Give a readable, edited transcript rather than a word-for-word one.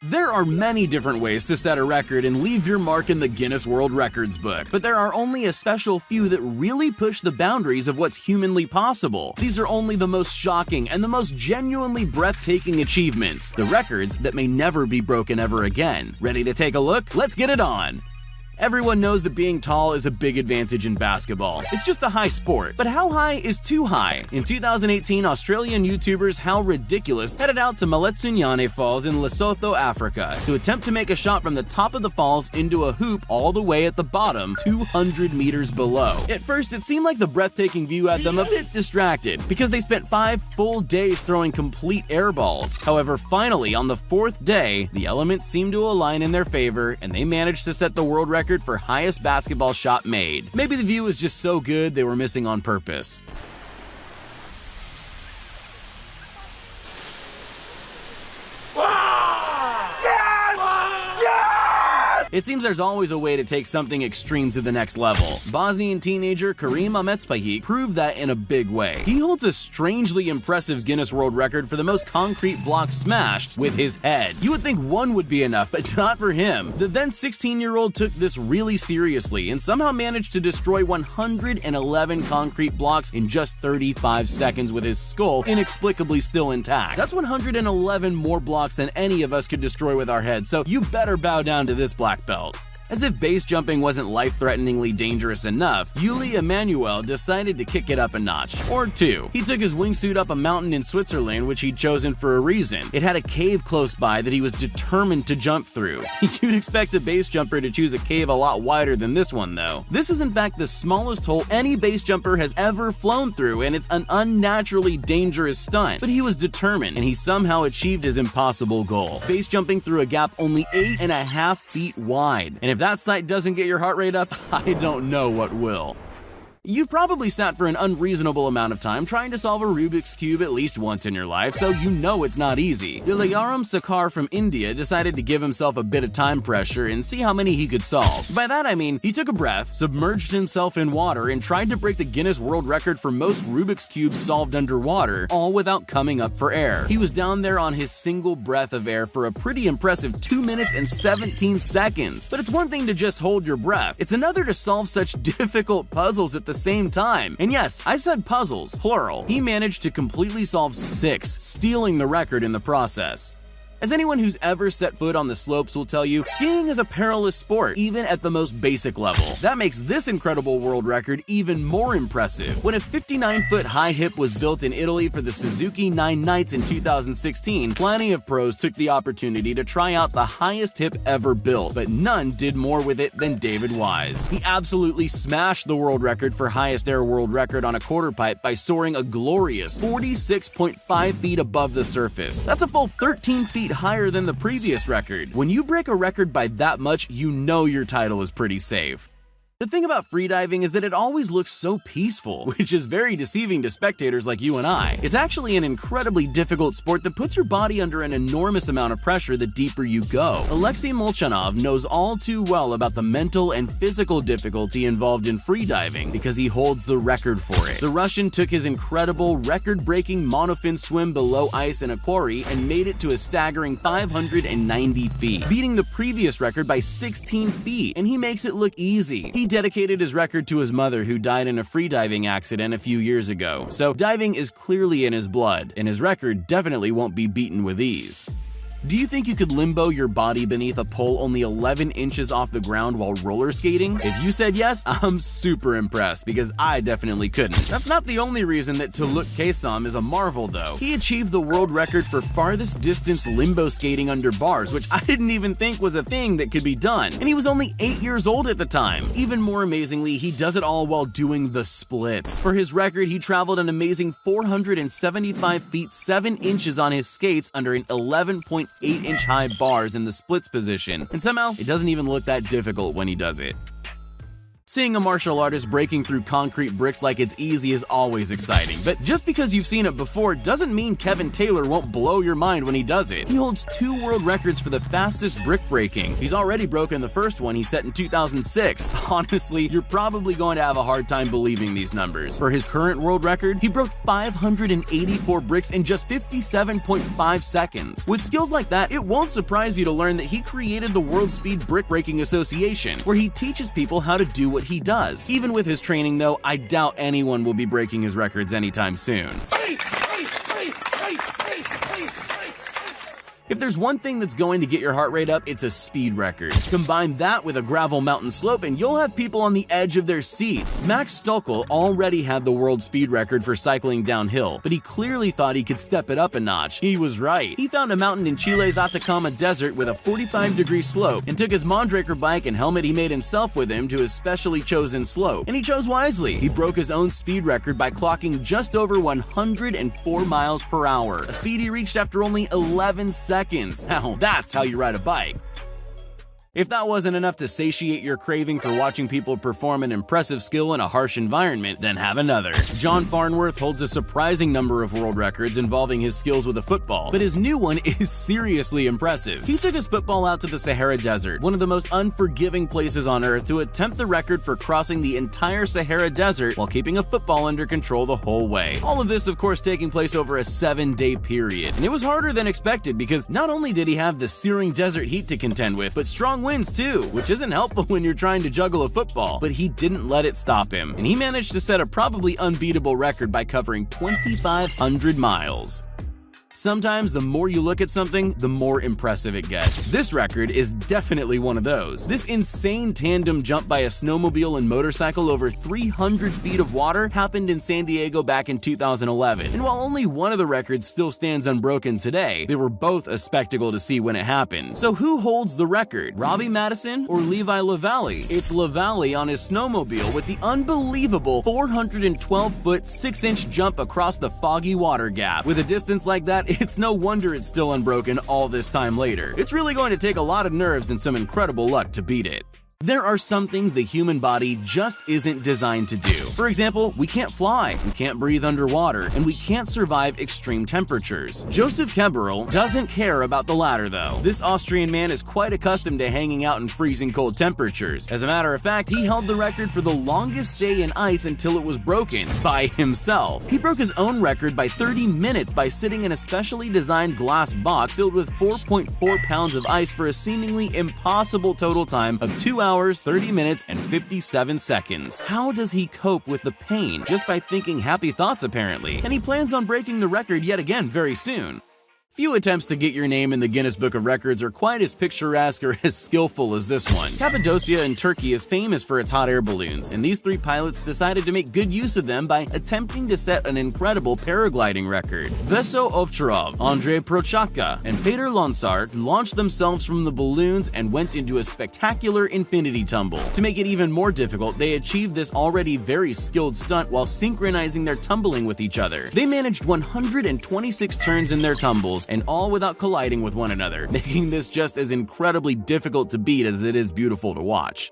There are many different ways to set a record and leave your mark in the Guinness World Records book, but there are only a special few that really push the boundaries of what's humanly possible. These are only the most shocking and the most genuinely breathtaking achievements, the records that may never be broken ever again. Ready to take a look? Let's get it on! Everyone knows that being tall is a big advantage in basketball. It's just a high sport. But how high is too high? In 2018, Australian YouTubers How Ridiculous headed out to Maletsunyane Falls in Lesotho, Africa, to attempt to make a shot from the top of the falls into a hoop all the way at the bottom, 200 meters below. At first, it seemed like the breathtaking view had them a bit distracted, because they spent 5 full days throwing complete air balls. However, finally, on the 4th day, the elements seemed to align in their favor, and they managed to set the world record for highest basketball shot made. Maybe the view was just so good they were missing on purpose. It seems there's always a way to take something extreme to the next level. Bosnian teenager Karim Ahmetspahic proved that in a big way. He holds a strangely impressive Guinness World Record for the most concrete block smashed with his head. You would think one would be enough, but not for him. The then 16-year-old took this really seriously and somehow managed to destroy 111 concrete blocks in just 35 seconds with his skull inexplicably still intact. That's 111 more blocks than any of us could destroy with our heads, so you better bow down to this black belt. As if base jumping wasn't life-threateningly dangerous enough, Yuli Emanuel decided to kick it up a notch, or two. He took his wingsuit up a mountain in Switzerland, which he'd chosen for a reason. It had a cave close by that he was determined to jump through. You'd expect a base jumper to choose a cave a lot wider than this one, though. This is in fact the smallest hole any base jumper has ever flown through, and it's an unnaturally dangerous stunt. But he was determined, and he somehow achieved his impossible goal, base jumping through a gap only 8.5 feet wide. And if that sight doesn't get your heart rate up, I don't know what will. You've probably sat for an unreasonable amount of time trying to solve a Rubik's Cube at least once in your life, so you know it's not easy. Ilayaram Sakar from India decided to give himself a bit of time pressure and see how many he could solve. By that I mean, he took a breath, submerged himself in water, and tried to break the Guinness World Record for most Rubik's Cubes solved underwater, all without coming up for air. He was down there on his single breath of air for a pretty impressive 2 minutes and 17 seconds. But it's one thing to just hold your breath. It's another to solve such difficult puzzles at the same time. And yes, I said puzzles, plural. He managed to completely solve 6, stealing the record in the process. As anyone who's ever set foot on the slopes will tell you, skiing is a perilous sport, even at the most basic level. That makes this incredible world record even more impressive. When a 59-foot high hip was built in Italy for the Suzuki 9 Nights in 2016, plenty of pros took the opportunity to try out the highest hip ever built, but none did more with it than David Wise. He absolutely smashed the world record for highest air world record on a quarter pipe by soaring a glorious 46.5 feet above the surface. That's a full 13 feet higher than the previous record. When you break a record by that much, you know your title is pretty safe. The thing about freediving is that it always looks so peaceful, which is very deceiving to spectators like you and I. It's actually an incredibly difficult sport that puts your body under an enormous amount of pressure the deeper you go. Alexei Molchanov knows all too well about the mental and physical difficulty involved in freediving because he holds the record for it. The Russian took his incredible, record-breaking monofin swim below ice in a quarry and made it to a staggering 590 feet, beating the previous record by 16 feet, and he makes it look easy. He dedicated his record to his mother, who died in a freediving accident a few years ago, so diving is clearly in his blood, and his record definitely won't be beaten with ease. Do you think you could limbo your body beneath a pole only 11 inches off the ground while roller skating? If you said yes, I'm super impressed, because I definitely couldn't. That's not the only reason that Tuluk Kesam is a marvel, though. He achieved the world record for farthest distance limbo skating under bars, which I didn't even think was a thing that could be done, and he was only 8 years old at the time. Even more amazingly, he does it all while doing the splits. For his record, he traveled an amazing 475 feet 7 inches on his skates under an 11.8-inch high bars in the splits position, and somehow it doesn't even look that difficult when he does it. Seeing a martial artist breaking through concrete bricks like it's easy is always exciting, but just because you've seen it before doesn't mean Kevin Taylor won't blow your mind when he does it. He holds 2 world records for the fastest brick breaking. He's already broken the first one he set in 2006. Honestly, you're probably going to have a hard time believing these numbers. For his current world record, he broke 584 bricks in just 57.5 seconds. With skills like that, it won't surprise you to learn that he created the World Speed Brick Breaking Association, where he teaches people how to do what he does. Even with his training though, I doubt anyone will be breaking his records anytime soon. If there's one thing that's going to get your heart rate up, it's a speed record. Combine that with a gravel mountain slope and you'll have people on the edge of their seats. Max Stockel already had the world speed record for cycling downhill, but he clearly thought he could step it up a notch. He was right. He found a mountain in Chile's Atacama Desert with a 45-degree slope and took his Mondraker bike and helmet he made himself with him to his specially chosen slope. And he chose wisely. He broke his own speed record by clocking just over 104 miles per hour, a speed he reached after only 11 seconds. Now that's how you ride a bike. If that wasn't enough to satiate your craving for watching people perform an impressive skill in a harsh environment, then have another. John Farnworth holds a surprising number of world records involving his skills with a football, but his new one is seriously impressive. He took his football out to the Sahara Desert, one of the most unforgiving places on Earth, to attempt the record for crossing the entire Sahara Desert while keeping a football under control the whole way. All of this, of course, taking place over a 7-day period. And it was harder than expected because not only did he have the searing desert heat to contend with, but strong winds too, which isn't helpful when you're trying to juggle a football. But he didn't let it stop him, and he managed to set a probably unbeatable record by covering 2,500 miles. Sometimes the more you look at something, the more impressive it gets. This record is definitely one of those. This insane tandem jump by a snowmobile and motorcycle over 300 feet of water happened in San Diego back in 2011. And while only one of the records still stands unbroken today, they were both a spectacle to see when it happened. So who holds the record? Robbie Madison or Levi Lavallee? It's Lavallee on his snowmobile with the unbelievable 412-foot 6-inch jump across the foggy water gap. With a distance like that, it's no wonder it's still unbroken all this time later. It's really going to take a lot of nerves and some incredible luck to beat it. There are some things the human body just isn't designed to do. For example, we can't fly, we can't breathe underwater, and we can't survive extreme temperatures. Joseph Keberl doesn't care about the latter though. This Austrian man is quite accustomed to hanging out in freezing cold temperatures. As a matter of fact, he held the record for the longest stay in ice until it was broken by himself. He broke his own record by 30 minutes by sitting in a specially designed glass box filled with 4.4 pounds of ice for a seemingly impossible total time of 2 hours, 30 minutes, and 57 seconds. How does he cope with the pain? Just by thinking happy thoughts apparently. And he plans on breaking the record yet again very soon. Few attempts to get your name in the Guinness Book of Records are quite as picturesque or as skillful as this one. Cappadocia in Turkey is famous for its hot air balloons, and these 3 pilots decided to make good use of them by attempting to set an incredible paragliding record. Veso Ovcharov, Andrei Prochazka, and Peter Lonsart launched themselves from the balloons and went into a spectacular infinity tumble. To make it even more difficult, they achieved this already very skilled stunt while synchronizing their tumbling with each other. They managed 126 turns in their tumbles, and all without colliding with one another, making this just as incredibly difficult to beat as it is beautiful to watch.